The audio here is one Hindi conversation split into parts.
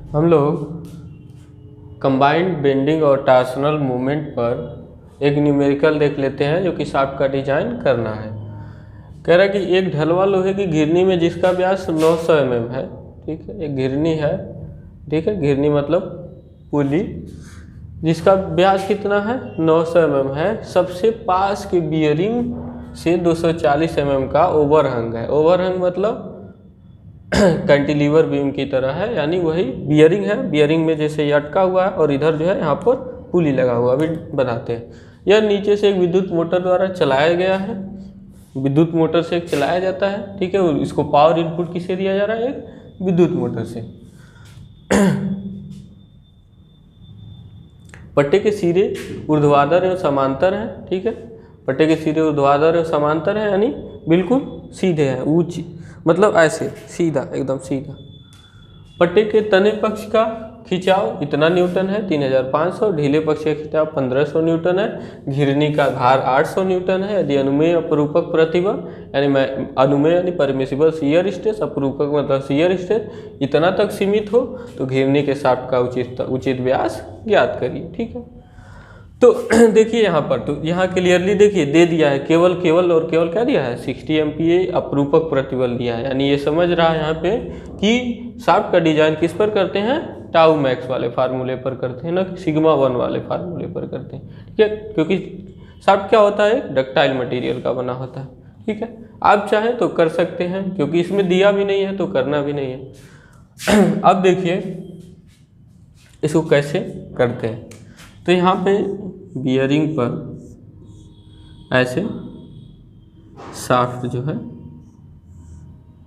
हम लोग कंबाइंड बेंडिंग और टॉर्सनल मूवमेंट पर एक न्यूमेरिकल देख लेते हैं जो कि शाफ्ट का डिजाइन करना है। कह रहा है कि एक ढलवा लोहे की घिरनी में जिसका व्यास 900 mm है, ठीक है, एक घिरनी है, ठीक है, घिरनी मतलब पुली, जिसका व्यास कितना है 900 mm है, सबसे पास के बियरिंग से 240 mm का ओवरहंग है। ओवरहंग मतलब कैंटिलीवर बीम की तरह है, यानी वही बियरिंग है। बियरिंग में जैसे ये अटका हुआ है और इधर जो है यहाँ पर पुली लगा हुआ, अभी बनाते हैं। यह नीचे से एक विद्युत मोटर द्वारा चलाया गया है, विद्युत मोटर से चलाया जाता है, ठीक है। इसको पावर इनपुट किससे दिया जा रहा है, एक विद्युत मोटर से। पट्टे के सिरे ऊर्ध्वाधर एवं समांतर है, ठीक है। पट्टे के सिरे ऊर्ध्वाधर एवं समांतर है, यानी बिल्कुल सीधे हैं, ऊंची मतलब ऐसे सीधा, एकदम सीधा। पट्टे के तने पक्ष का खिंचाव इतना न्यूटन है 3500, ढीले पक्ष का खिंचाव 1500 न्यूटन है, घिरनी का भार 800 न्यूटन है। यदि अनुमेय अपरूपक प्रतिबल यानी अनुमेय यानी परमिसिबल शियर स्ट्रेस, अपरूपक मतलब शियर स्ट्रेस इतना तक सीमित हो तो घिरनी के शाफ्ट का उचित व्यास ज्ञात करिए, ठीक है। तो देखिए यहाँ पर, तो यहाँ क्लियरली देखिए दे दिया है, केवल क्या दिया है 60 MPa अपरूपक प्रतिबल दिया है, यानी ये समझ रहा है यहाँ पे कि शाफ्ट का डिजाइन किस पर करते हैं, टाउ मैक्स वाले फार्मूले पर करते हैं, ना सिग्मा 1 वाले फार्मूले पर करते हैं, ठीक है। क्योंकि शाफ्ट क्या होता है, डक्टाइल मटेरियल का बना होता है, ठीक है। आप चाहें तो कर सकते हैं, क्योंकि इसमें दिया भी नहीं है तो करना भी नहीं है। अब देखिए इसको कैसे करते हैं। तो यहाँ पे बियरिंग पर ऐसे शाफ्ट जो है,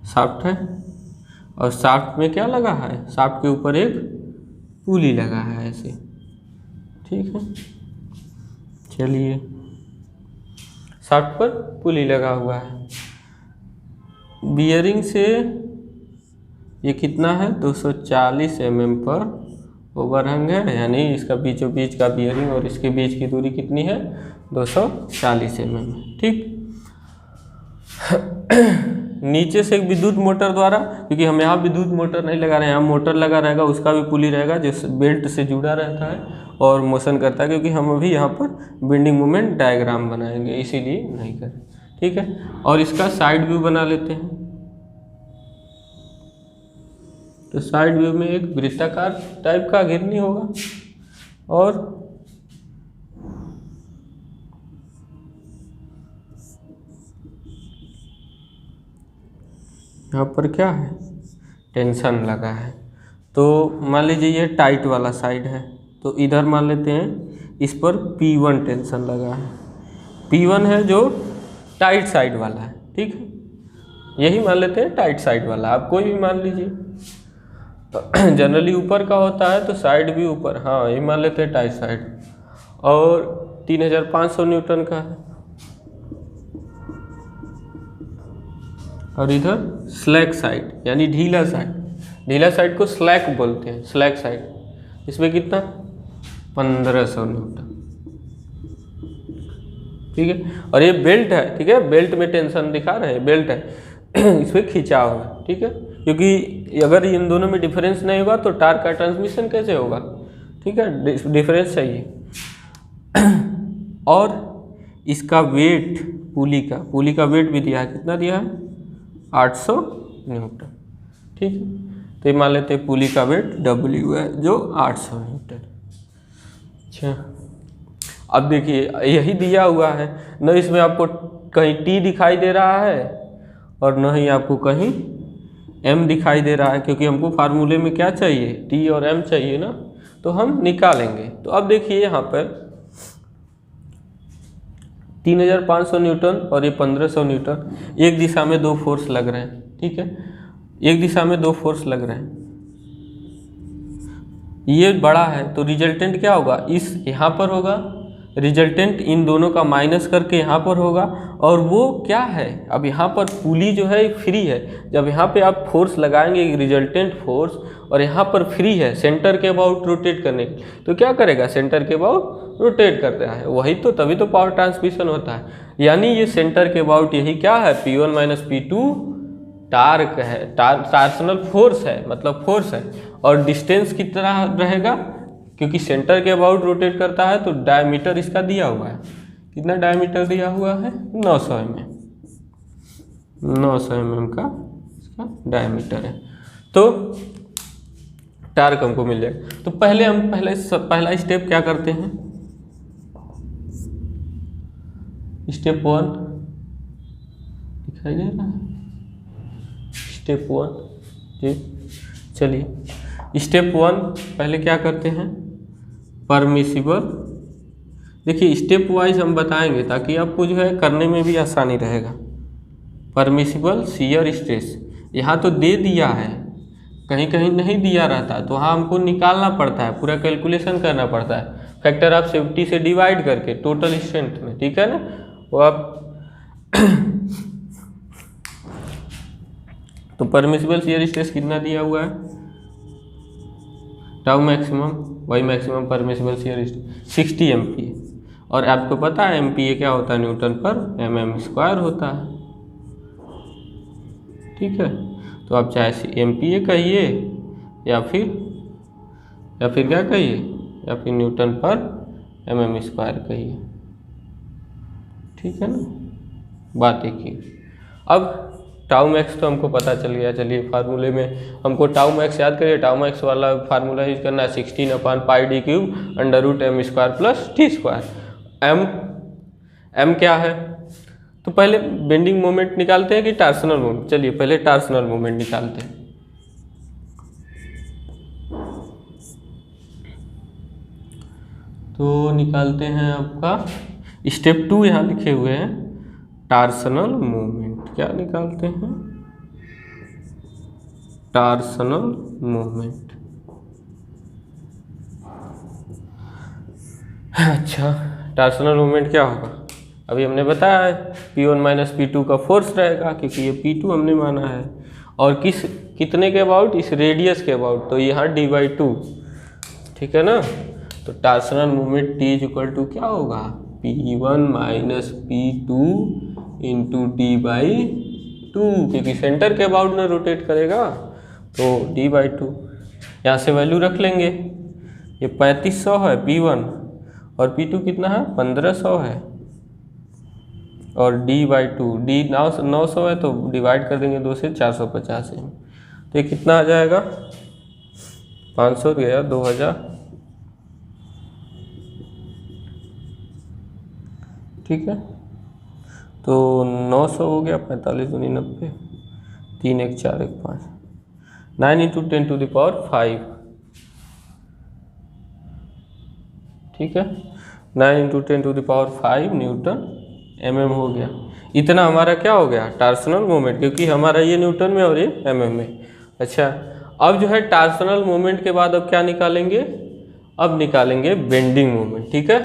शाफ्ट है और शाफ्ट में क्या लगा है, शाफ्ट के ऊपर एक पुली लगा है ऐसे, ठीक है। चलिए शाफ्ट पर पुली लगा हुआ है, बियरिंग से ये कितना है 240 mm पर ओवरहंग है, यानी इसका बीचों बीच का बियरिंग और इसके बीच की दूरी कितनी है 240 mm, ठीक। नीचे से एक विद्युत मोटर द्वारा, क्योंकि हम यहाँ विद्युत मोटर नहीं लगा रहे हैं, यहाँ मोटर लगा रहेगा, उसका भी पुली रहेगा जो बेल्ट से जुड़ा रहता है और मोशन करता है, क्योंकि हम अभी यहाँ पर बेंडिंग मोमेंट डायग्राम बनाएंगे इसीलिए नहीं करें, ठीक है। और इसका साइड व्यू बना लेते हैं। तो साइड व्यू में एक वृत्ताकार टाइप का घिरनी होगा और यहाँ पर क्या है, टेंशन लगा है। तो मान लीजिए ये टाइट वाला साइड है, तो इधर मान लेते हैं इस पर P1 टेंशन लगा है, P1 है जो टाइट साइड वाला है, ठीक है। यही मान लेते हैं टाइट साइड वाला, आप कोई भी मान लीजिए। जनरली ऊपर का होता है तो साइड भी ऊपर, हाँ ये मान लेते हैं टाइट साइड, और 3500 न्यूटन का है। और इधर स्लैक साइड यानी ढीला साइड, ढीला साइड को स्लैक बोलते हैं, स्लैक साइड, इसमें कितना 1500 न्यूटन, ठीक है। और ये बेल्ट है, ठीक है, बेल्ट में टेंशन दिखा रहे हैं, बेल्ट है इसमें खिंचाव है, ठीक है। क्योंकि अगर इन दोनों में डिफरेंस नहीं होगा तो टार्क का ट्रांसमिशन कैसे होगा, ठीक है, डिफरेंस चाहिए। और इसका वेट पुली का वेट भी दिया है, कितना दिया है 800 न्यूटन, ठीक है। तो ये मान लेते हैं पुली का वेट W है जो 800 न्यूटन। अच्छा अब देखिए यही दिया हुआ है, न इसमें आपको कहीं T दिखाई दे रहा है और न ही आपको कहीं M दिखाई दे रहा है, क्योंकि हमको फार्मूले में क्या चाहिए, T और M चाहिए ना, तो हम निकालेंगे। तो अब देखिए यहाँ पर 3500 न्यूटन और ये 1500 न्यूटन, एक दिशा में दो फोर्स लग रहे हैं, ठीक है, एक दिशा में दो फोर्स लग रहे हैं, ये बड़ा है तो रिजल्टेंट क्या होगा, इस यहाँ पर होगा, रिजल्टेंट इन दोनों का माइनस करके यहाँ पर होगा। और वो क्या है, अब यहाँ पर पुली जो है फ्री है, जब यहाँ पे आप फोर्स लगाएंगे रिजल्टेंट फोर्स और यहाँ पर फ्री है सेंटर के अबाउट रोटेट करने के, तो क्या करेगा, सेंटर के अबाउट रोटेट करता है, वही तो तभी तो पावर ट्रांसमिशन होता है। यानी ये सेंटर के अबाउट यही क्या है P1 - P2 टार्क है, टार्सनल फोर्स है, मतलब फोर्स है, और डिस्टेंस कितना रहेगा, क्योंकि सेंटर के अबाउट रोटेट करता है तो डायमीटर इसका दिया हुआ है, कितना डायमीटर दिया हुआ है 900 mm, 900 mm का इसका डायमीटर है। तो टार्क हमको मिल जाएगा। तो पहले हम पहला स्टेप क्या करते हैं, स्टेप 1 दिखाई दे रहा है, स्टेप 1 जी। चलिए स्टेप 1 पहले क्या करते हैं, परमिसिबल, देखिए स्टेप वाइज हम बताएंगे ताकि आपको जो है करने में भी आसानी रहेगा। परमिसिबल शियर स्ट्रेस यहाँ तो दे दिया है, कहीं कहीं नहीं दिया रहता तो वहाँ हमको निकालना पड़ता है, पूरा कैलकुलेशन करना पड़ता है, फैक्टर ऑफ सेफ्टी से डिवाइड करके टोटल स्ट्रेंथ में, ठीक है ना। वो आप तो परमिसिबल शियर स्ट्रेस कितना दिया हुआ है, टाउ मैक्सिमम, वही maximum permissible shear stress 60 MPa, और आपको पता है MPa क्या होता है, न्यूटन पर mm² होता है, ठीक है। तो आप चाहे MPa कहिए या फिर क्या कहिए, या फिर न्यूटन पर mm² कहिए, ठीक है ना, बात एक ही। अब टाउ मैक्स तो हमको पता चल गया, चलिए फार्मूले में हमको टाउ मैक्स याद करिए, टाउ मैक्स वाला फार्मूला यूज करना है 16/πd³ √m² + t²। m क्या है, तो पहले बेंडिंग मोमेंट निकालते हैं कि टार्सनल मोमेंट, चलिए पहले टार्सनल मोमेंट निकालते हैं। तो निकालते हैं आपका स्टेप 2 यहाँ लिखे हुए हैं, टार्सनल मोमेंट। क्या निकालते हैं, टार्सनल मोमेंट। अच्छा, टार्सनल मोमेंट क्या होगा, अभी हमने बताया है P1 - P2 का फोर्स रहेगा, क्योंकि ये P2 हमने माना है, और कितने के अबाउट, इस रेडियस के अबाउट, तो यहाँ d/2, ठीक है ना। तो टार्सनल मोमेंट T = क्या होगा, P1 - P2 × d/2, क्योंकि सेंटर के अबाउट में रोटेट करेगा तो d/2, यहाँ से वैल्यू रख लेंगे। ये 3500 है P1 और P2 कितना है 1500 है, और d/2, d 900 है तो डिवाइड कर देंगे 2 से, 450 है, तो ये कितना आ जाएगा, 500 गया 2000, ठीक है। तो 900 हो गया, 45 × 90, 3 × 1 = 4 × 1 = 5, 9 × 10⁵, ठीक है, 9 × 10⁵ न्यूटन mm हो गया। इतना हमारा क्या हो गया, टार्सनल मोमेंट, क्योंकि हमारा ये न्यूटन में और ये mm में। अच्छा, अब जो है टार्सनल मोमेंट के बाद अब क्या निकालेंगे, अब निकालेंगे बेंडिंग मोमेंट, ठीक है।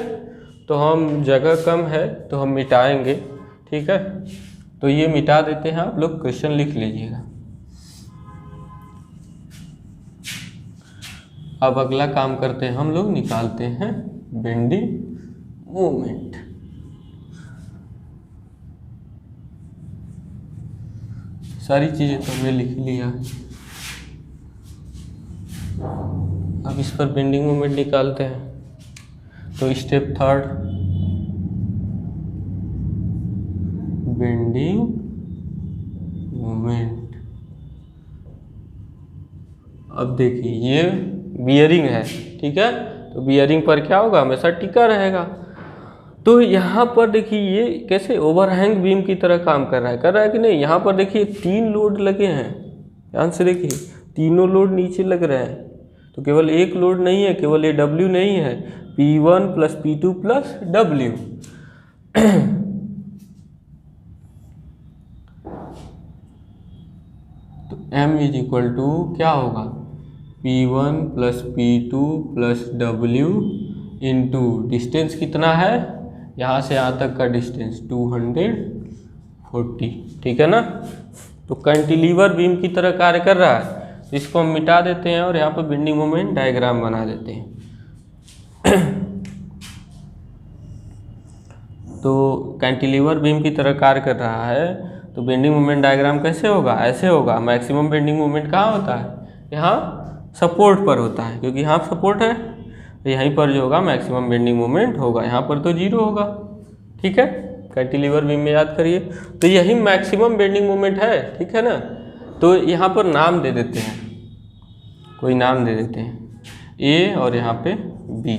तो हम जगह कम है तो हम मिटाएंगे, ठीक है, तो ये मिटा देते हैं, आप लोग क्वेश्चन लिख लीजिएगा। अब अगला काम करते हैं, हम लोग निकालते हैं बेंडिंग मोमेंट। सारी चीज़ें तो हमने लिख लिया है, अब इस पर बेंडिंग मोमेंट निकालते हैं। तो स्टेप 3, बेंडिंग मोमेंट। अब देखिए ये बियरिंग है, ठीक है, तो बियरिंग पर क्या होगा, हमेशा टिका रहेगा। तो यहाँ पर देखिए ये कैसे ओवरहैंग बीम की तरह काम कर रहा है कि नहीं। यहाँ पर देखिए 3 लोड लगे हैं, ध्यान से देखिए, तीनों लोड नीचे लग रहे हैं, तो केवल एक लोड नहीं है, केवल ये W नहीं है, P1 + P2 + W। तो M = क्या होगा, P1 + P2 + W × डिस्टेंस कितना है, यहाँ से यहाँ तक का डिस्टेंस 240, ठीक है ना। तो कैंटिलीवर बीम की तरह कार्य कर रहा है, तो इसको हम मिटा देते हैं और यहाँ पर बेंडिंग मोमेंट डायग्राम बना देते हैं। तो कैंटिलीवर बीम की तरह कार्य कर रहा है, तो बेंडिंग मोमेंट डायग्राम कैसे होगा, ऐसे होगा। मैक्सिमम बेंडिंग मोमेंट कहाँ होता है, यहाँ सपोर्ट पर होता है, क्योंकि यहाँ सपोर्ट है, तो यहीं पर जो होगा मैक्सिमम बेंडिंग मोमेंट होगा, यहाँ पर तो 0 होगा। ठीक है, कैंटिलीवर बीम में याद करिए, तो यही मैक्सिमम बेंडिंग मोमेंट है। ठीक है ना, तो यहाँ पर नाम दे देते हैं, कोई नाम दे देते हैं ए और यहाँ पे बी।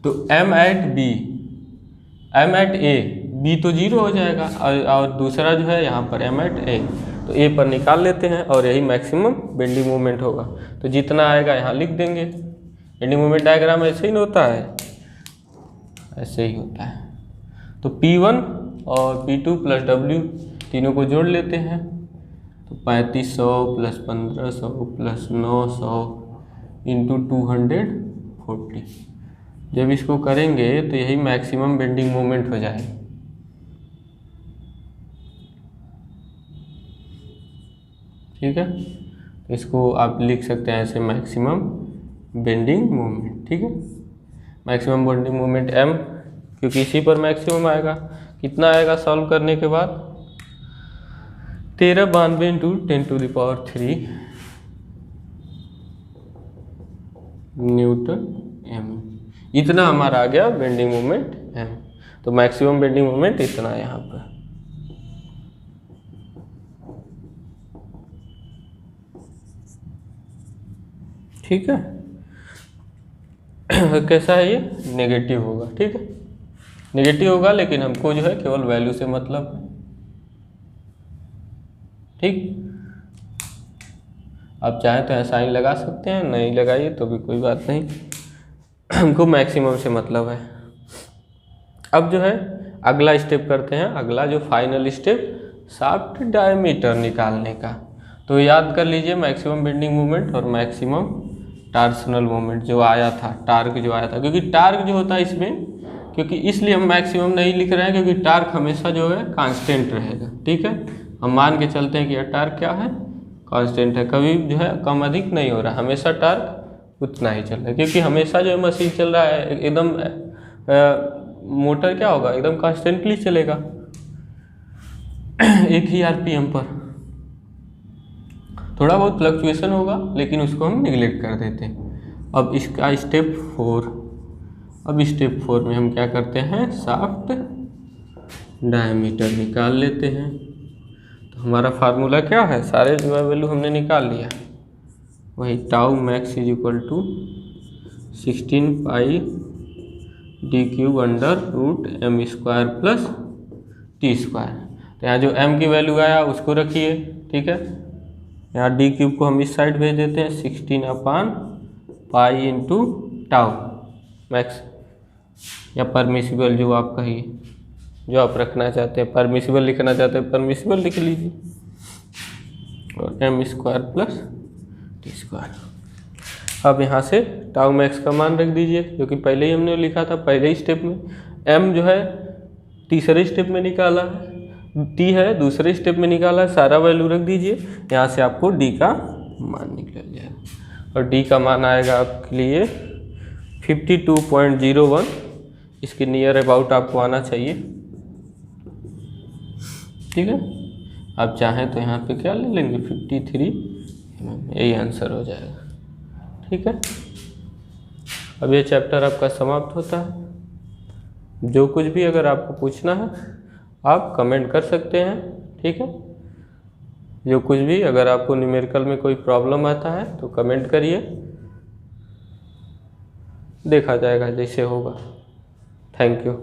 तो M at B, M at A, B तो 0 हो जाएगा, और दूसरा जो है यहाँ पर एम एट ए, तो ए पर निकाल लेते हैं और यही मैक्सिमम बेंडिंग मोमेंट होगा। तो जितना आएगा यहाँ लिख देंगे। बेंडिंग मोमेंट डायग्राम ऐसे ही होता है, ऐसे ही होता है। तो P1 और P2 प्लस W तीनों को जोड़ लेते हैं, तो 3500 प्लस 1500 प्लस 900 इंटू 240। जब इसको करेंगे तो यही मैक्सिमम बेंडिंग मोमेंट हो जाएगा। ठीक है, तो इसको आप लिख सकते हैं ऐसे, मैक्सिमम बेंडिंग मोमेंट। ठीक है, मैक्सिमम बेंडिंग मोमेंट m, क्योंकि इसी पर मैक्सिमम आएगा। कितना आएगा सॉल्व करने के बाद, 1392 इंटू 10⁻³ न्यूटन m, इतना हमारा आ गया बेंडिंग मोमेंट m। तो मैक्सिमम बेंडिंग मोमेंट इतना है यहाँ पर। ठीक है, कैसा है ये, नेगेटिव होगा। ठीक है, नेगेटिव होगा, लेकिन हमको जो है केवल वैल्यू से मतलब है। ठीक, आप चाहे तो साइन लगा सकते हैं, नहीं लगाइए तो भी कोई बात नहीं, हमको मैक्सिमम से मतलब है। अब जो है अगला स्टेप करते हैं, अगला जो फाइनल स्टेप शाफ्ट डायमीटर निकालने का। तो याद कर लीजिए मैक्सिमम बेंडिंग मोमेंट और मैक्सिमम टार्सनल मोमेंट जो आया था, टार्क जो आया था, क्योंकि टार्क जो होता है इसमें, क्योंकि इसलिए हम मैक्सिमम नहीं लिख रहे हैं क्योंकि टार्क हमेशा जो है कांस्टेंट रहेगा। ठीक है, हम मान के चलते हैं कि यह टार्क क्या है, कांस्टेंट है, कभी जो है कम अधिक नहीं हो रहा, हमेशा टार्क उतना ही चल रहा है, क्योंकि हमेशा जो है मशीन चल रहा है एकदम मोटर क्या होगा, एकदम कांस्टेंटली चलेगा एक ही आरपीएम पर। थोड़ा बहुत फ्लक्चुएशन होगा, लेकिन उसको हम निगलेक्ट कर देते हैं। अब इसका स्टेप 4, अब स्टेप 4 में हम क्या करते हैं, शाफ्ट डायमीटर निकाल लेते हैं। तो हमारा फार्मूला क्या है, सारे जो है वैल्यू हमने निकाल लिया, वही tau max is equal to 16 pi d³ under root m² plus t²। तो यहाँ जो m की वैल्यू आया उसको रखिए। ठीक है, यहाँ d³ को हम इस साइड भेज देते हैं, 16/पाई इंटू टाउ मैक्स, या परमिसिबल जो आप कहिए, जो आप रखना चाहते हैं, परमिसिबल लिखना चाहते हैं परमिसिबल लिख लीजिए, और m² प्लस t²। अब यहाँ से टाउ मैक्स का मान रख दीजिए, जो कि पहले ही हमने लिखा था पहले ही स्टेप में। m जो है तीसरे स्टेप में निकाला है, t है दूसरे स्टेप में निकाला है, सारा वैल्यू रख दीजिए। यहाँ से आपको d का मान निकल जाएगा, और d का मान आएगा आपके लिए 52.01। इसके नियर अबाउट आपको आना चाहिए। ठीक है, आप चाहें तो यहाँ पे क्या ले लेंगे, 53 यही आंसर हो जाएगा। ठीक है, अब ये चैप्टर आपका समाप्त होता है। जो कुछ भी अगर आपको पूछना है आप कमेंट कर सकते हैं। ठीक है, जो कुछ भी अगर आपको न्यूमेरिकल में कोई प्रॉब्लम आता है तो कमेंट करिए, देखा जाएगा जैसे होगा। Thank you.